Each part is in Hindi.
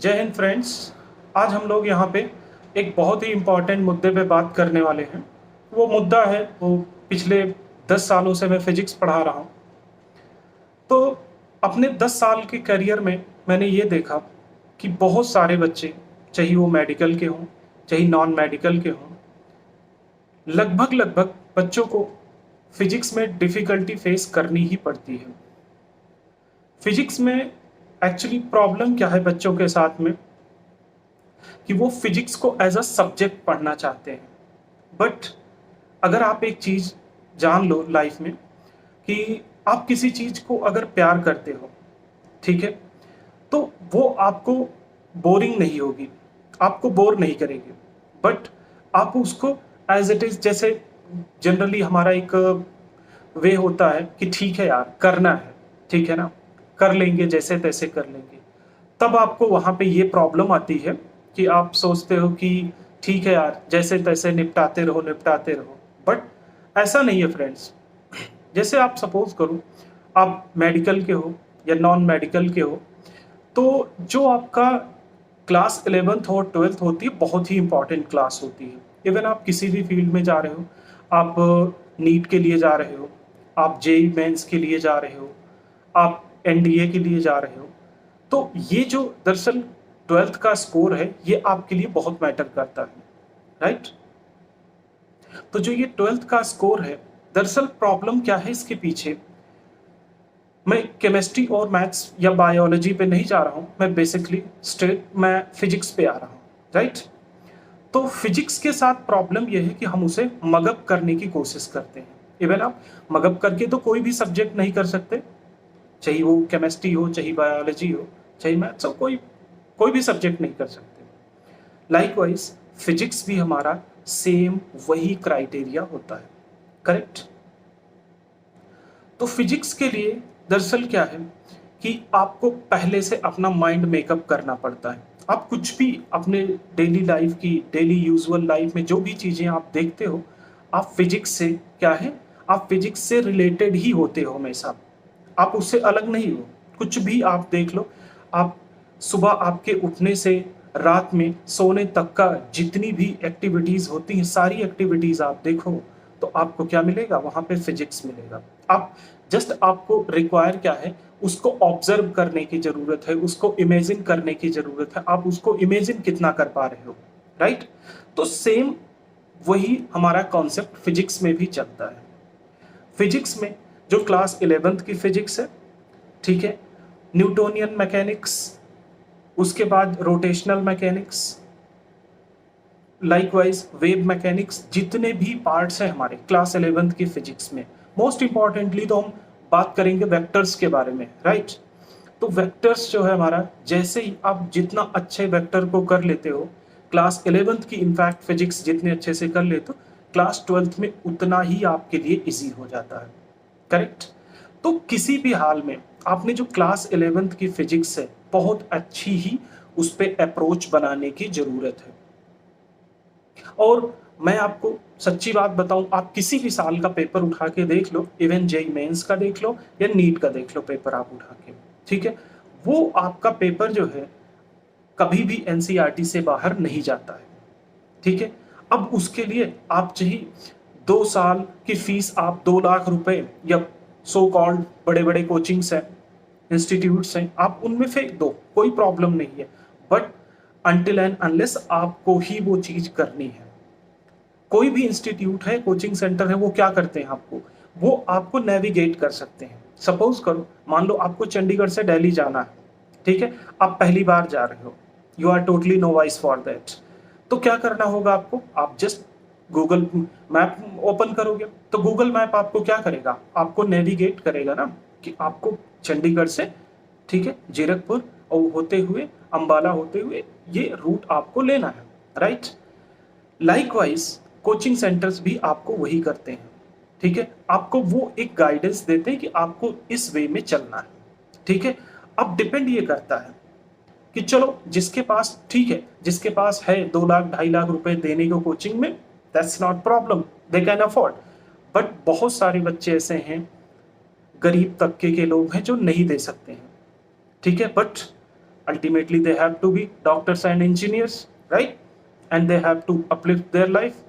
जय हिंद फ्रेंड्स। आज हम लोग यहाँ पे एक बहुत ही इम्पॉर्टेंट मुद्दे पे बात करने वाले हैं। वो मुद्दा है, वो पिछले 10 सालों से मैं फिजिक्स पढ़ा रहा हूँ। तो अपने 10 साल के करियर में मैंने ये देखा कि बहुत सारे बच्चे, चाहे वो मेडिकल के हों चाहे नॉन मेडिकल के हों, लगभग लगभग बच्चों को फिजिक्स में डिफ़िकल्टी फेस करनी ही पड़ती है। फिजिक्स में एक्चुअली प्रॉब्लम क्या है बच्चों के साथ में कि वो फिजिक्स को एज अ सब्जेक्ट पढ़ना चाहते हैं। बट अगर आप एक चीज़ जान लो लाइफ में कि आप किसी चीज़ को अगर प्यार करते हो, ठीक है, तो वो आपको बोरिंग नहीं होगी, आपको बोर नहीं करेगी। बट आप उसको एज इट इज़, जैसे जनरली हमारा एक वे होता है कि ठीक है यार करना है, ठीक है ना, कर लेंगे, जैसे तैसे कर लेंगे। तब आपको वहाँ पे ये प्रॉब्लम आती है कि आप सोचते हो कि ठीक है यार, जैसे तैसे निपटाते रहो निपटाते रहो। बट ऐसा नहीं है फ्रेंड्स। जैसे आप सपोज करो आप मेडिकल के हो या नॉन मेडिकल के हो, तो जो आपका क्लास 11th और 12th होती है, बहुत ही इंपॉर्टेंट क्लास होती है। इवन आप किसी भी फील्ड में जा रहे हो, आप नीट के लिए जा रहे हो, आप जेई मेंस के लिए जा रहे हो, आप एनडीए के लिए जा रहे हो, तो ये जो दरअसल 12th का स्कोर है, ये आपके लिए बहुत मैटर करता है, राइट। तो जो ये 12th का स्कोर है, दरअसल प्रॉब्लम क्या है इसके पीछे, मैं केमिस्ट्री और मैथ्स या बायोलॉजी पे नहीं जा रहा हूँ, मैं बेसिकली स्ट्रेट मैं फिजिक्स पे आ रहा हूँ, राइट। तो फिजिक्स के साथ प्रॉब्लम यह है कि हम उसे मगअप करने की कोशिश करते हैं। इवन आप मगअप करके तो कोई भी सब्जेक्ट नहीं कर सकते, चाहे वो केमिस्ट्री हो, चाहे बायोलॉजी हो, चाहे मैथ्स हो, कोई कोई भी सब्जेक्ट नहीं कर सकते। लाइकवाइज फिजिक्स भी हमारा सेम वही क्राइटेरिया होता है, करेक्ट। तो फिजिक्स के लिए दरअसल क्या है कि आपको पहले से अपना माइंड मेकअप करना पड़ता है। आप कुछ भी अपने डेली लाइफ की, डेली यूजुअल लाइफ में जो भी चीज़ें आप देखते हो, आप फिजिक्स से क्या है, आप फिजिक्स से रिलेटेड ही होते हो हमेशा, आप उससे अलग नहीं हो। कुछ भी आप देख लो, आप सुबह आपके उठने से रात में सोने तक का जितनी भी एक्टिविटीज़ होती हैं, सारी एक्टिविटीज़ आप देखो तो आपको क्या मिलेगा, वहाँ पे फिजिक्स मिलेगा। आप जस्ट आपको रिक्वायर क्या है, उसको ऑब्जर्व करने की ज़रूरत है, उसको इमेजिन करने की ज़रूरत है, आप उसको इमेजिन कितना कर पा रहे हो, राइट। तो सेम वही हमारा कॉन्सेप्ट फिजिक्स में भी चलता है। फिजिक्स में जो क्लास 11th की फिजिक्स है, ठीक है, न्यूटोनियन मैकेनिक्स, उसके बाद rotational mechanics, likewise wave mechanics, जितने भी पार्ट्स हैं हमारे क्लास 11th की फिजिक्स में, मोस्ट इंपॉर्टेंटली तो हम बात करेंगे वेक्टर्स के बारे में, राइट। तो वेक्टर्स जो है हमारा, जैसे ही आप जितना अच्छे वेक्टर को कर लेते हो, क्लास 11th की इनफैक्ट फिजिक्स जितने अच्छे से कर लेते हो, क्लास 12th में उतना ही आपके लिए इजी हो जाता है, करेक्ट। तो किसी भी हाल में आपने जो क्लास 11th की फिजिक्स है, बहुत अच्छी ही उस पर अप्रोच बनाने की जरूरत है। और मैं आपको सच्ची बात बताऊं, आप किसी भी साल का पेपर उठा के देख लो, इवन जेई मेंस का देख लो या नीट का देख लो पेपर आप उठा के, ठीक है, वो आपका पेपर जो है कभी भी एनसीईआरटी से बाहर नहीं जाता है, ठीक है। अब उसके लिए आप चाहिए 2 साल की फीस, आप 2 लाख रुपए या सो कॉल्ड बड़े बड़े कोचिंग्स हैं, इंस्टीट्यूट्स हैं, आप उनमें फेंक दो, कोई प्रॉब्लम नहीं है। बट अनटिल एंड अनलेस आपको ही वो चीज करनी है। कोई भी इंस्टीट्यूट है, कोचिंग सेंटर है, वो क्या करते हैं, वो आपको नेविगेट कर सकते हैं। सपोज करो, मान लो आपको चंडीगढ़ से दिल्ली जाना है, ठीक है, आप पहली बार जा रहे हो, you are totally novice for that. तो क्या करना होगा आपको, आप जस्ट गूगल मैप ओपन करोगे, तो गूगल मैप आपको क्या करेगा, आपको नेविगेट करेगा ना, कि आपको चंडीगढ़ से, ठीक है, जीरकपुर और होते हुए अंबाला होते हुए ये रूट आपको लेना है, राइट। लाइकवाइज कोचिंग सेंटर्स भी आपको वही करते हैं, ठीक है, आपको वो एक गाइडेंस देते हैं कि आपको इस वे में चलना है, ठीक है। अब डिपेंड ये करता है कि चलो जिसके पास, ठीक है, जिसके पास है 2 लाख 2.5 लाख रुपए देने को कोचिंग में, that's not problem, they can afford. But बहुत सारे बच्चे ऐसे हैं, गरीब तबके के लोग हैं जो नहीं दे सकते हैं, ठीक है। But ultimately they have to be doctors and engineers, right, and they have to uplift their life.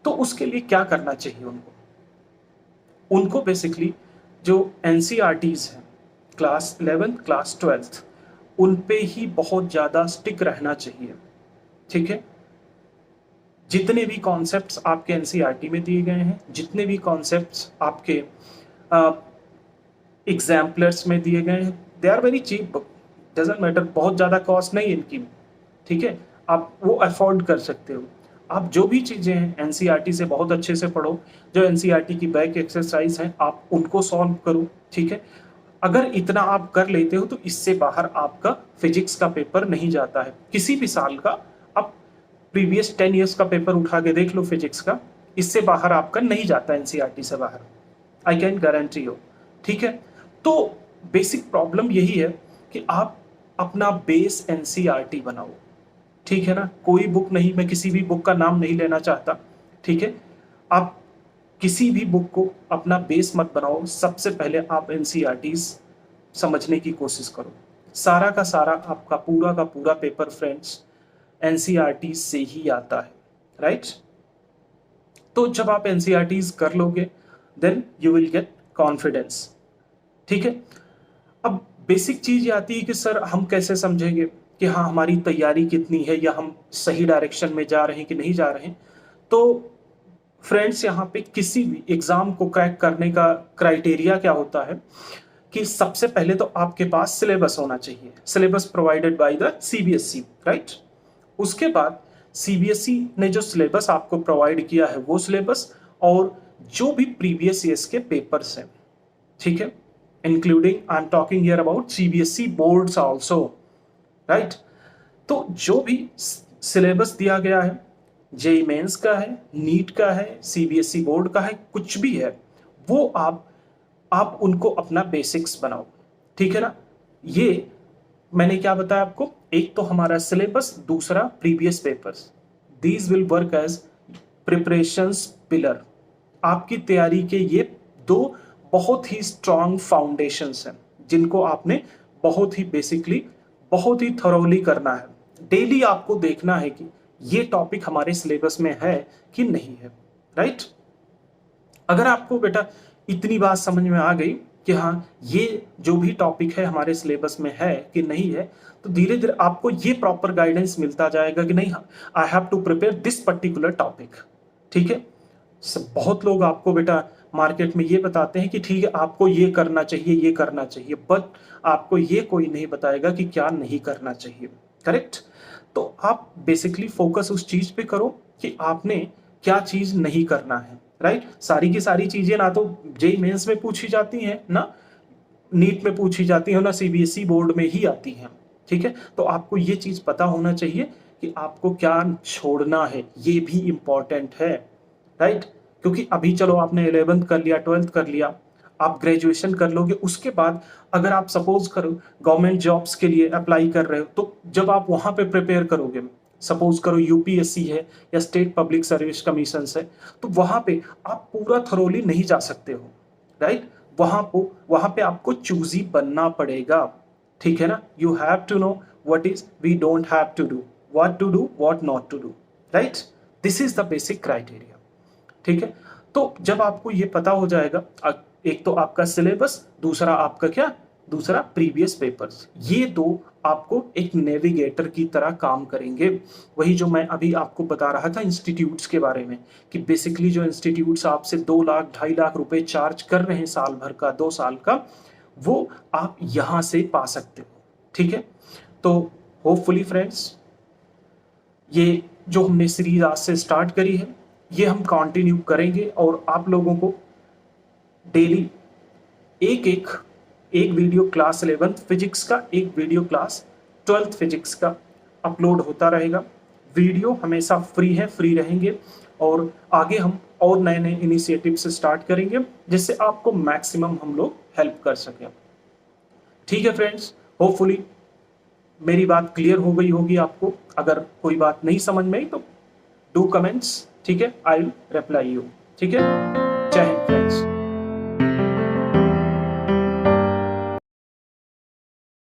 तो उसके लिए क्या करना चाहिए उनको बेसिकली जो एनसीईआरटीज हैं क्लास 11th क्लास 12th उन पे ही बहुत ज़्यादा स्टिक रहना चाहिए, ठीक है। जितने भी कॉन्सेप्ट्स आपके एनसीईआरटी में दिए गए हैं, जितने भी कॉन्सेप्ट्स आपके एग्जाम्पलर्स में दिए गए हैं, they are very cheap, doesn't matter, बहुत ज़्यादा कॉस्ट नहीं इनकी, ठीक है, आप वो अफोर्ड कर सकते हो। आप जो भी चीज़ें हैं एनसीईआरटी से बहुत अच्छे से पढ़ो, जो एनसीईआरटी की बैक एक्सरसाइज हैं आप उनको सॉल्व करो, ठीक है। अगर इतना आप कर लेते हो तो इससे बाहर आपका फिजिक्स का पेपर नहीं जाता है किसी भी साल का। आप प्रीवियस 10 ईयर्स का पेपर उठा के देख लो फिजिक्स का, इससे बाहर आपका नहीं जाता एनसीईआरटी से बाहर, आई कैन गारंटी यू, ठीक है। तो बेसिक प्रॉब्लम यही है कि आप अपना बेस एनसीईआरटी बनाओ, ठीक है ना। कोई बुक नहीं, मैं किसी भी बुक का नाम नहीं लेना चाहता, ठीक है। आप किसी भी बुक को अपना बेस मत बनाओ, सबसे पहले आप एनसीईआरटीज समझने की कोशिश करो। सारा का सारा आपका पूरा का पूरा पेपर फ्रेंड्स एनसीईआरटी से ही आता है, राइट। तो जब आप एनसीईआरटीज कर लोगे then you will get confidence, ठीक है। अब बेसिक चीज ये आती है कि सर हम कैसे समझेंगे कि हाँ हमारी तैयारी कितनी है या हम सही डायरेक्शन में जा रहे हैं कि नहीं जा रहे हैं। तो फ्रेंड्स यहाँ पे किसी भी एग्जाम को क्रैक करने का क्राइटेरिया क्या होता है कि सबसे पहले तो आपके पास सिलेबस होना चाहिए, syllabus provided by the CBSE, right. उसके बाद सीबीएसई ने जो सिलेबस आपको प्रोवाइड किया है वो सिलेबस और जो भी प्रीवियस ईयर्स के पेपर्स हैं, ठीक है, including I am talking here about CBSE boards also, right. तो जो भी सिलेबस दिया गया है, जेईई मेंस का है, नीट का है, सीबीएसई बोर्ड का है, कुछ भी है, वो आप उनको अपना बेसिक्स बनाओ, ठीक है ना। ये मैंने क्या बताया आपको, एक तो हमारा सिलेबस, दूसरा previous papers, these will work as preparations pillar. आपकी तैयारी के ये दो बहुत ही स्ट्रॉन्ग फाउंडेशंस हैं जिनको आपने बहुत ही बेसिकली बहुत ही थरोली करना है। डेली आपको देखना है कि ये टॉपिक हमारे सिलेबस में है कि नहीं है, राइट। अगर आपको बेटा इतनी बात समझ में आ गई कि हाँ ये जो भी टॉपिक है हमारे सिलेबस में है कि नहीं है, तो धीरे धीरे आपको ये प्रॉपर गाइडेंस मिलता जाएगा कि नहीं, I have to prepare this particular topic, ठीक है। बहुत लोग आपको बेटा मार्केट में ये बताते हैं कि ठीक है आपको ये करना चाहिए, ये करना चाहिए, बट आपको ये कोई नहीं बताएगा कि क्या नहीं करना चाहिए, करेक्ट। तो आप बेसिकली फोकस उस चीज पे करो कि आपने क्या चीज नहीं करना है, राइट। सारी की सारी चीजें ना तो जेईई मेंस में पूछी जाती हैं, ना नीट में पूछी जाती है, ना सीबीएसई बोर्ड में ही आती हैं, ठीक है। तो आपको ये चीज पता होना चाहिए कि आपको क्या छोड़ना है, ये भी इंपॉर्टेंट है, राइट। क्योंकि अभी चलो आपने 11th कर लिया, 12th कर लिया, आप ग्रेजुएशन कर लोगे, उसके बाद अगर आप सपोज करो गवर्नमेंट जॉब्स के लिए अप्लाई कर रहे हो, तो जब आप वहां पे प्रिपेयर करोगे, सपोज करो यूपीएससी है या स्टेट पब्लिक सर्विस कमीशन है, तो वहां पे आप पूरा थरोली नहीं जा सकते हो, राइट। वहां पे आपको चूजी बनना पड़ेगा, ठीक है ना। You have to know what is we don't have to do, what to do, what not to do, right. This is the basic criteria, ठीक है। तो जब आपको ये पता हो जाएगा, एक तो आपका सिलेबस, दूसरा आपका क्या, दूसरा प्रीवियस पेपर्स, ये दो आपको एक नेविगेटर की तरह काम करेंगे। वही जो मैं अभी आपको बता रहा था इंस्टीट्यूट्स के बारे में कि बेसिकली जो इंस्टीट्यूट्स आपसे 2 लाख 2.5 लाख रुपए चार्ज कर रहे हैं साल भर का, 2 साल का, वो आप यहां से पा सकते हो, ठीक है। तो होपफुली फ्रेंड्स ये जो हमने सीरीज आज से स्टार्ट करी है ये हम कंटिन्यू करेंगे और आप लोगों को डेली एक वीडियो क्लास 11th फिजिक्स का, एक वीडियो क्लास 12th फिजिक्स का अपलोड होता रहेगा। वीडियो हमेशा फ्री है, फ्री रहेंगे और आगे हम और नए नए इनिशिएटिव से स्टार्ट करेंगे जिससे आपको मैक्सिमम हम लोग हेल्प कर सकें, ठीक है फ्रेंड्स। होपफुली मेरी बात क्लियर हो गई होगी आपको। अगर कोई बात नहीं समझ में आई तो डू कमेंट्स, ठीक है, आई विल रिप्लाई यू, ठीक है।